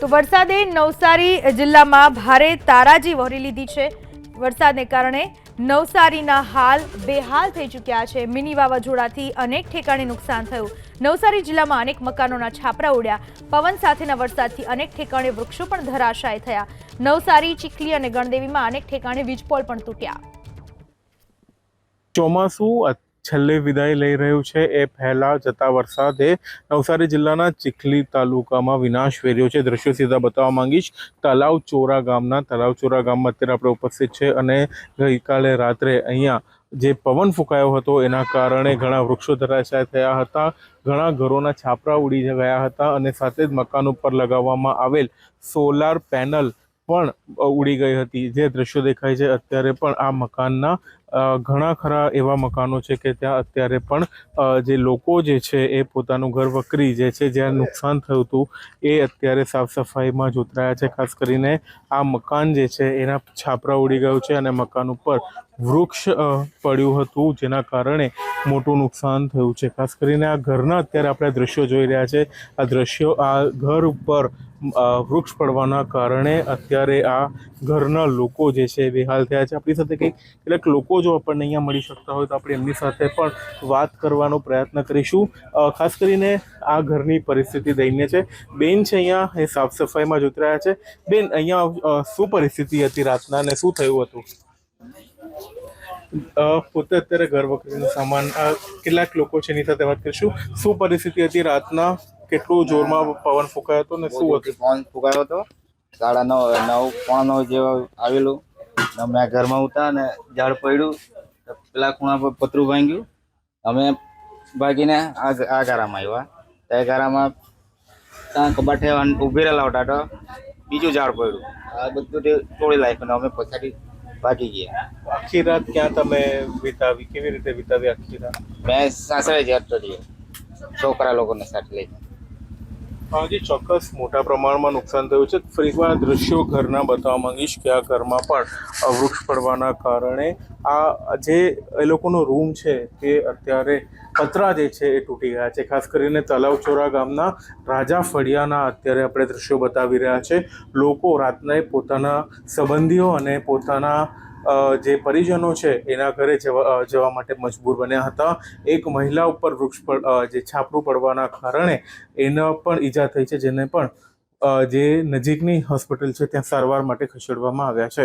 તો વરસાદે નવસારી જિલ્લામાં ભારે તારાજી વહોરી લીધી છે। વરસાદને કારણે નવસારીના હાલ બેહાલ થઈ ચૂક્યા છે। મિની વાવાઝોડાથી અનેક ઠેકાણે નુકસાન થયું। નવસારી જિલ્લામાં અનેક મકાનોના છાપરા ઉડ્યા। પવન સાથેના વરસાદથી અનેક ઠેકાણે વૃક્ષો પણ ધરાશાય થયા। નવસારી, ચીખલી અને ગણદેવીમાં અનેક ઠેકાણે વીજપોલ પણ તૂટ્યા। ચોમાસું છેલ્લે વિદાય લઈ રહ્યું છે એ પહેલા જતા વરસાદે નવસારી જિલ્લાના ચીખલી તાલુકામાં વિનાશ વેર્યો છે। દ્રશ્યો સીધા બતાવવા માંગીશ। તલાવચોરા ગામમાં અત્યારે આપણે ઉપસ્થિત છે અને ગઈકાલે રાત્રે અહીંયા જે પવન ફૂંકાયો હતો એના કારણે ઘણા વૃક્ષો ધરાશાય થયા હતા। ઘણા ઘરોના છાપરા ઉડી ગયા હતા અને સાથે જ મકાન ઉપર લગાવવામાં આવેલ સોલાર પેનલ પણ ઉડી ગઈ હતી। જે દ્રશ્યો દેખાય છે અત્યારે પણ આ મકાનના ઘણા ખરા એવા મકાનો છે કે ત્યાં અત્યારે પણ જે લોકો જે છે એ પોતાનું ઘર વકરી જે છે જ્યાં નુકસાન થયું હતું એ અત્યારે સાફ સફાઈમાં જોતરાયા છે। ખાસ કરીને આ મકાન જે છે એના છાપરા ઉડી ગયું છે અને મકાન ઉપર વૃક્ષ પડ્યું હતું જેના કારણે મોટું નુકસાન થયું છે। ખાસ કરીને આ ઘરના અત્યારે આપણે દ્રશ્યો જોઈ રહ્યા છે। આ દ્રશ્યો આ ઘર ઉપર વૃક્ષ પડવાના કારણે અત્યારે આ ઘરના લોકો જે છે બેહાલ થયા છે। આપણી સાથે કેટલાક લોકો જો આપણને અહીંયા મળી શકતા હોય તો આપણે એમની સાથે પણ વાત કરવાનો પ્રયત્ન કરીશું। ખાસ કરીને આ ઘરની પરિસ્થિતિ દયનીય છે। બેન છે અહીંયા એ સાફ સફાઈમાં જોતરાયા છે। બેન, અહીંયા શું પરિસ્થિતિ હતી રાતના અને શું થયું હતું? પોતે અત્યારે ઘર વખરીનો સામાન કેટલાક લોકો છે એની સાથે વાત કરીશું। શું પરિસ્થિતિ હતી રાતના? કેટલું જોરમાં પવન ફૂંકાયો હતો ને શું હતું? પવન ફૂંકાયો હતો 9:30 પોણા 9 જેવા આવેલું। અમે ઘરમાં ઉતા ને ઝાડ પડ્યું, પેલા ખૂણા પર પતરું ભાંગ્યું। અમે ભાગીને આ ગારામાં આવ્યા। તે ગારામાં ત્યાં કબાટે ઉભી રહેલા હતા તો બીજું ઝાડ પડ્યું। આ બધું તોડી નાખ્યું ને અમે પછાડી ભાગી ગયા। આખી રાત ક્યાં તમે વિતાવી? કેવી રીતે વિતાવી આખી રાત? મેં સાસરે જતો રહ્યો છોકરા લોકોને સાથે લઈને। જે ચોક્કસ મોટા પ્રમાણમાં નુકસાન થયું છે। ફરીવાર દ્રશ્યો ઘરના બતાવવા માંગીશ કે આ ઘરમાં પણ વૃક્ષ પડવાના કારણે આ જે એ લોકોનો રૂમ છે તે અત્યારે પતરા જે છે એ તૂટી ગયા છે। ખાસ કરીને તલાવચોરા ગામના રાજા ફળિયાના અત્યારે આપણે દ્રશ્યો બતાવી રહ્યા છે। લોકો રાતના પોતાના સંબંધીઓ અને પોતાના જે પરિજનો છે એના ઘરે જવા માટે મજબૂર બન્યા હતા। એક મહિલા ઉપર વૃક્ષ પર જે છાપરું પડવાના કારણે એને પણ ઈજા થઈ છે, જેને પણ જે નજીકની હોસ્પિટલ છે ત્યાં સારવાર માટે ખસેડવામાં આવ્યા છે।